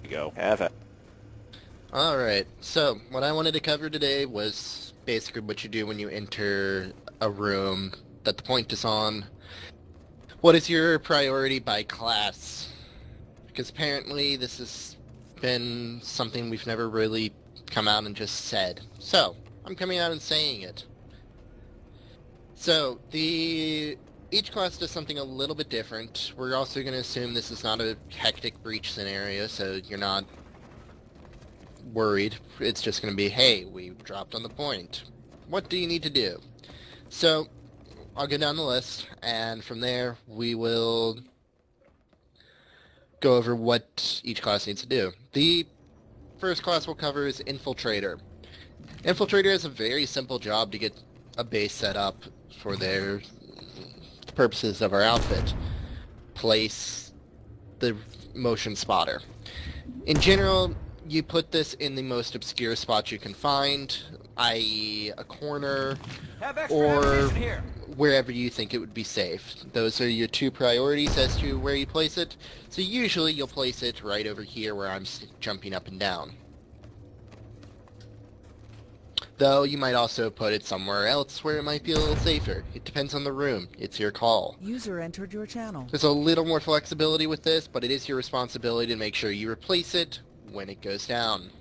Go. Have it. Alright, so what I wanted to cover today was basically what you do when you enter a room that the point is on. What is your priority by class? Because apparently this has been something we've never really come out and just said. So, I'm coming out and saying it. So, each class does something a little bit different. We're also going to assume this is not a hectic breach scenario, so you're not worried. It's just going to be, hey, we dropped on the point. What do you need to do? So, I'll go down the list, and from there, we will go over what each class needs to do. The first class we'll cover is Infiltrator. Infiltrator has a very simple job to get a base set up for the purposes of our outfit. Place the motion spotter. In general, you put this in the most obscure spot you can find, i.e. a corner, or wherever you think it would be safe. Those are your two priorities as to where you place it. So usually you'll place it right over here where I'm jumping up and down. Though you might also put it somewhere else where it might be a little safer. It depends on the room. It's your call. User entered your channel. There's a little more flexibility with this, but it is your responsibility to make sure you replace it when it goes down.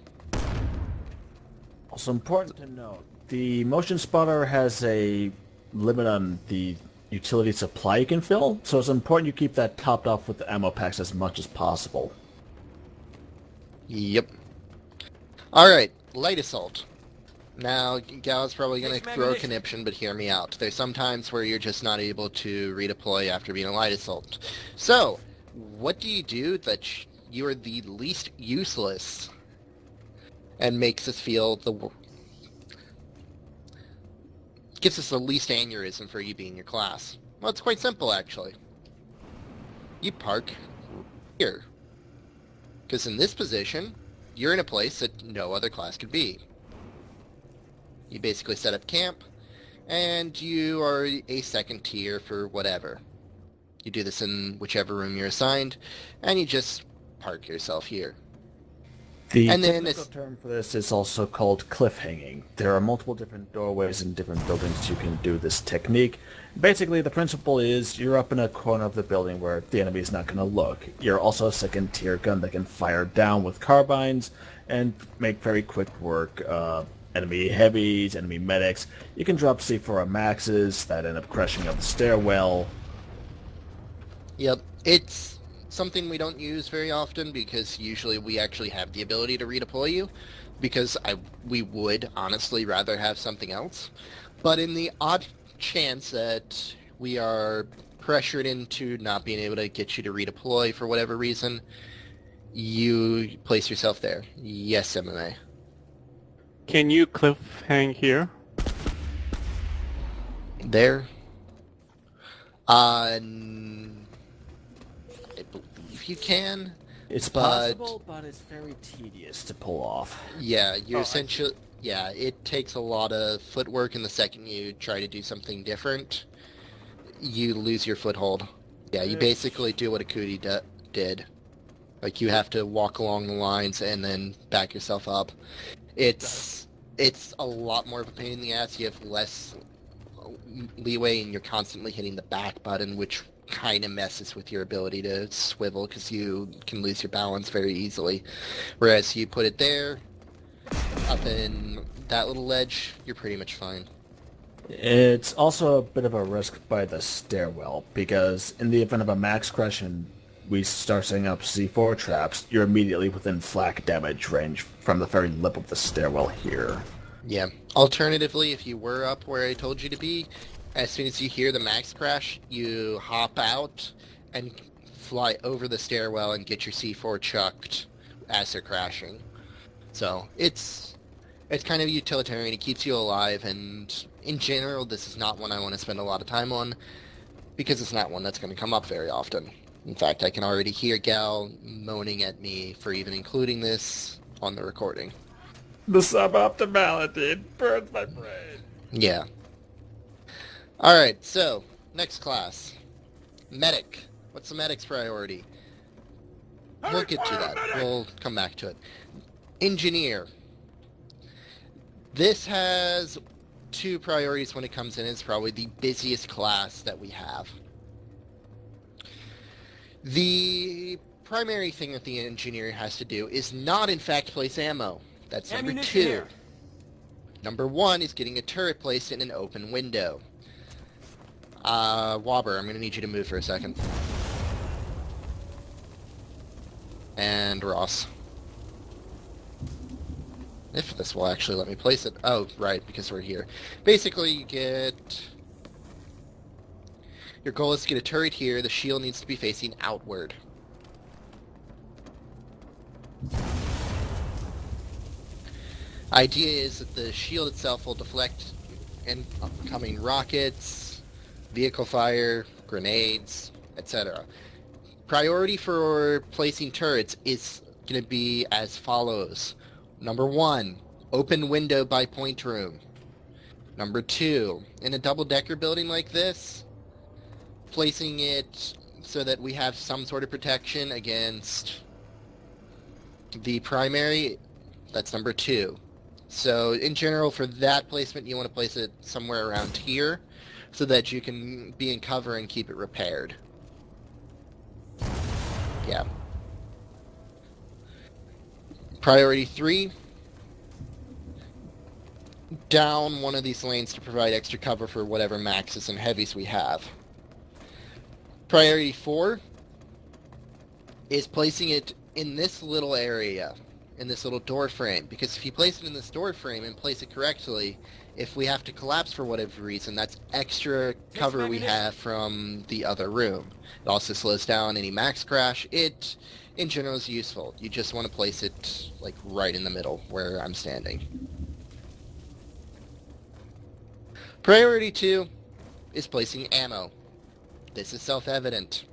Also important to note, the motion spotter has a limit on the utility supply you can fill, so it's important you keep that topped off with the ammo packs as much as possible. Yep. Alright, Light Assault. Now, Gal's probably going to throw a conniption, but hear me out. There's some times where you're just not able to redeploy after being a Light Assault. So, what do you do that you are the least useless and makes us feel gives us the least aneurysm for you being your class? Well, it's quite simple, actually. You park here. Because in this position, you're in a place that no other class could be. You basically set up camp, and you are a second tier for whatever. You do this in whichever room you're assigned, and you just park yourself here. The And then technical term for this is also called cliffhanging. There are multiple different doorways in different buildings you can do this technique. Basically, the principle is you're up in a corner of the building where the enemy is not going to look. You're also a second tier gun that can fire down with carbines and make very quick work of enemy heavies, enemy medics. You can drop C4 maxes that end up crashing up the stairwell. Yep, it's something we don't use very often because usually we actually have the ability to redeploy you, because we would honestly rather have something else. But in the odd chance that we are pressured into not being able to get you to redeploy for whatever reason, you place yourself there. Yes, MMA. Can you cliffhang here? There. I believe you can. It's But- possible, but it's very tedious to pull off. Yeah, you're essentially... Yeah, it takes a lot of footwork, and the second you try to do something different, you lose your foothold. Yeah, you basically do what Akuti did. Like, you have to walk along the lines and then back yourself up. It's a lot more of a pain in the ass. You have less leeway, and you're constantly hitting the back button, which kind of messes with your ability to swivel, because you can lose your balance very easily. Whereas you put it there, up in that little ledge, you're pretty much fine. It's also a bit of a risk by the stairwell, because in the event of a max crash and we start setting up C4 traps, you're immediately within flak damage range from the very lip of the stairwell here. Yeah. Alternatively, if you were up where I told you to be, as soon as you hear the max crash, you hop out and fly over the stairwell and get your C4 chucked as they're crashing. So, it's kind of utilitarian. It keeps you alive, and in general, this is not one I want to spend a lot of time on, because it's not one that's going to come up very often. In fact, I can already hear Gal moaning at me for even including this on the recording. The suboptimality, it burns my brain. Yeah. Alright, so, next class. Medic. What's the medic's priority? we'll get to that. We'll come back to it. Engineer. This has two priorities when it comes in. It's probably the busiest class that we have. The primary thing that the engineer has to do is not, in fact, place ammo. That's number Ammunition 2. here. Number 1 is getting a turret placed in an open window. Wobber, I'm going to need you to move for a second. And Ross. If this will actually let me place it. Oh, right, because we're here. Basically, you get... Your goal is to get a turret here. The shield needs to be facing outward. Idea is that the shield itself will deflect incoming rockets, vehicle fire, grenades, etc. Priority for placing turrets is going to be as follows. Number 1, open window by point room. Number 2, in a double-decker building like this, placing it so that we have some sort of protection against the primary. That's number 2. So in general, for that placement, you want to place it somewhere around here so that you can be in cover and keep it repaired. Yeah. Priority 3, down one of these lanes to provide extra cover for whatever maxes and heavies we have. Priority 4 is placing it in this little area, in this little door frame, because if you place it in this door frame and place it correctly, if we have to collapse for whatever reason, that's extra cover we have from the other room. It also slows down any max crash. It, in general, is useful. You just want to place it, like, right in the middle, where I'm standing. Priority 2 is placing ammo. This is self-evident.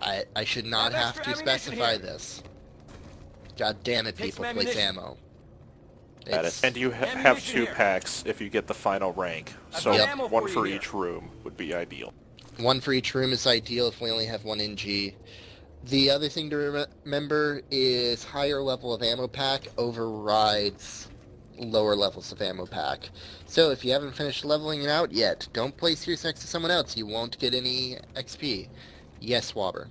I should not have to specify this. God damn it, people, place ammo. Got it. And you have Ammunition 2 here. packs if you get the final rank. So got ammo one for you for here. each room would be ideal. 1 for each room is ideal if we only have 1 NG. The other thing to remember is higher level of ammo pack overrides lower levels of ammo pack. So if you haven't finished leveling it out yet, don't place yours next to someone else. You won't get any XP. Yes, Wobber.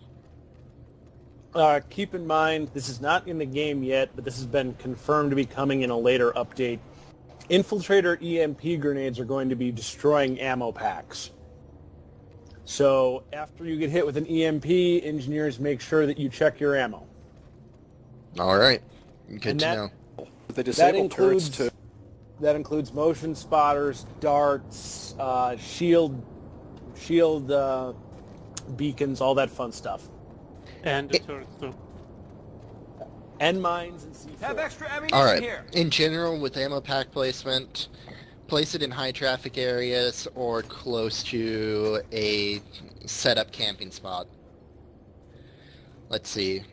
Keep in mind, this is not in the game yet, but this has been confirmed to be coming in a later update. Infiltrator EMP grenades are going to be destroying ammo packs. So after you get hit with an EMP, engineers make sure that you check your ammo. Alright. Good And to that- know. They That disable turrets includes too. that includes motion spotters, darts, shield beacons, all that fun stuff. And the turrets too. And mines and C4. Have extra ammunition Alright. here. In general, with ammo pack placement, place it in high traffic areas or close to a set-up camping spot. Let's see.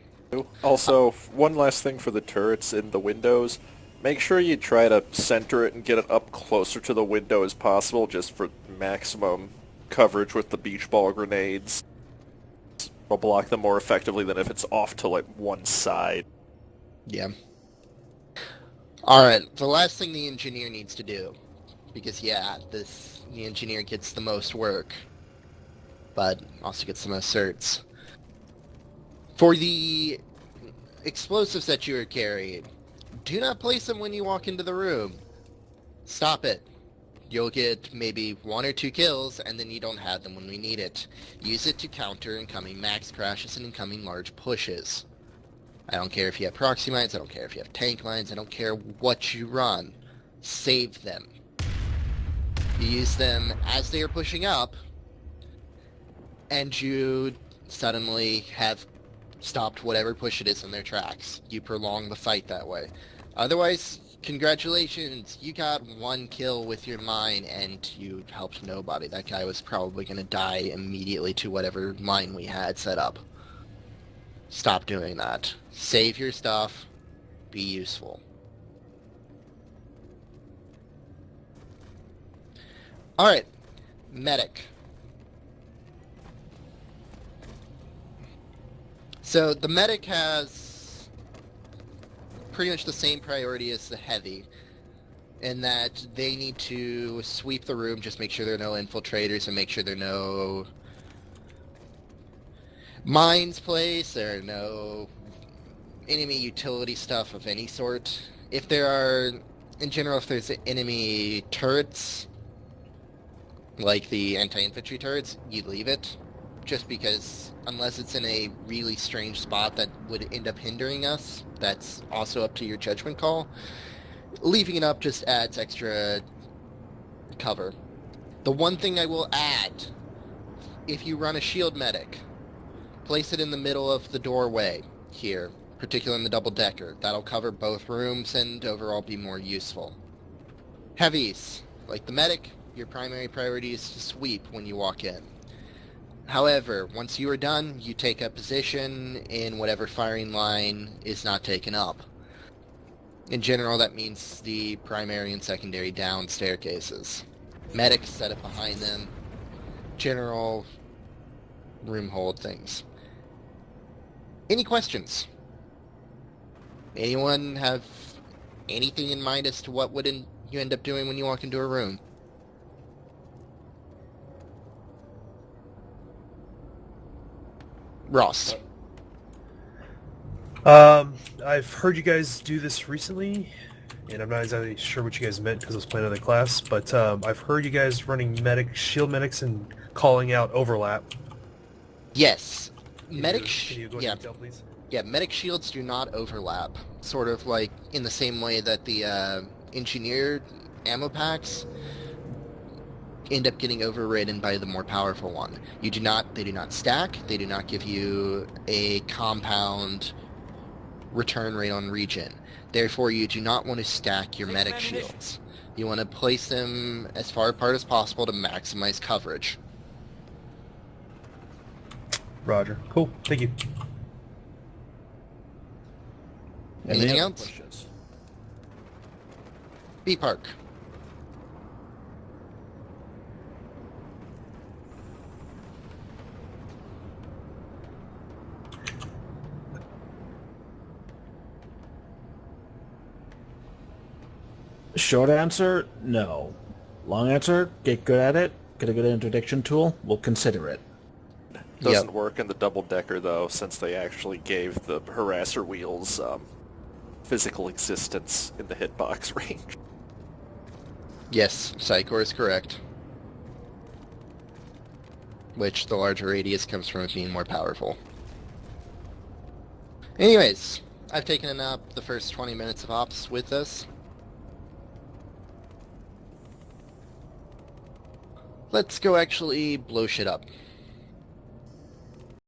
Also, one last thing for the turrets in the windows. Make sure you try to center it and get it up closer to the window as possible, just for maximum coverage with the beach ball grenades. Will block them more effectively than if it's off to like one side. Yeah. Alright, the last thing the engineer needs to do, because yeah, the engineer gets the most work, but also gets the most certs. For the explosives that you are carrying, do not place them when you walk into the room. Stop it. You'll get maybe 1 or 2 kills, and then you don't have them when we need it. Use it to counter incoming max crashes and incoming large pushes. I don't care if you have proxy mines, I don't care if you have tank mines, I don't care what you run. Save them. You use them as they are pushing up, and you suddenly have stopped whatever push it is in their tracks. You prolong the fight that way. Otherwise, congratulations, you got 1 kill with your mine and you helped nobody. That guy was probably going to die immediately to whatever mine we had set up. Stop doing that. Save your stuff. Be useful. Alright. Medic. So the medic has pretty much the same priority as the heavy, in that they need to sweep the room, just make sure there are no infiltrators and make sure there are no mines placed, there are no enemy utility stuff of any sort. If there are, in general, if there's enemy turrets, like the anti-infantry turrets, you leave it. Just because, unless it's in a really strange spot that would end up hindering us, that's also up to your judgment call. Leaving it up just adds extra cover. The one thing I will add, if you run a shield medic, place it in the middle of the doorway here, particularly in the double-decker. That'll cover both rooms and overall be more useful. Heavies, like the medic, your primary priority is to sweep when you walk in. However, once you are done, you take up position in whatever firing line is not taken up. In general, that means the primary and secondary down staircases. Medics set up behind them. General room hold things. Any questions? Anyone have anything in mind as to what would you end up doing when you walk into a room? Ross. I've heard you guys do this recently, and I'm not exactly sure what you guys meant because I was playing another class, but I've heard you guys running shield medics and calling out overlap. Yes. Can you go into detail, please? Yeah, medic shields do not overlap. Sort of like in the same way that the engineered ammo packs end up getting overridden by the more powerful one. They do not stack, they do not give you a compound return rate on regen. Therefore, you do not want to stack your medic shields. You want to place them as far apart as possible to maximize coverage. Roger. Cool. Thank you. Anything Any else? questions? B-Park. Short answer, no. Long answer, get good at it, get a good interdiction tool, we'll consider it. Doesn't work in the double-decker, though, since they actually gave the harasser wheels physical existence in the hitbox range. Yes, Psychor is correct. Which the larger radius comes from it being more powerful. Anyways, I've taken up the first 20 minutes of ops with us. Let's go actually blow shit up.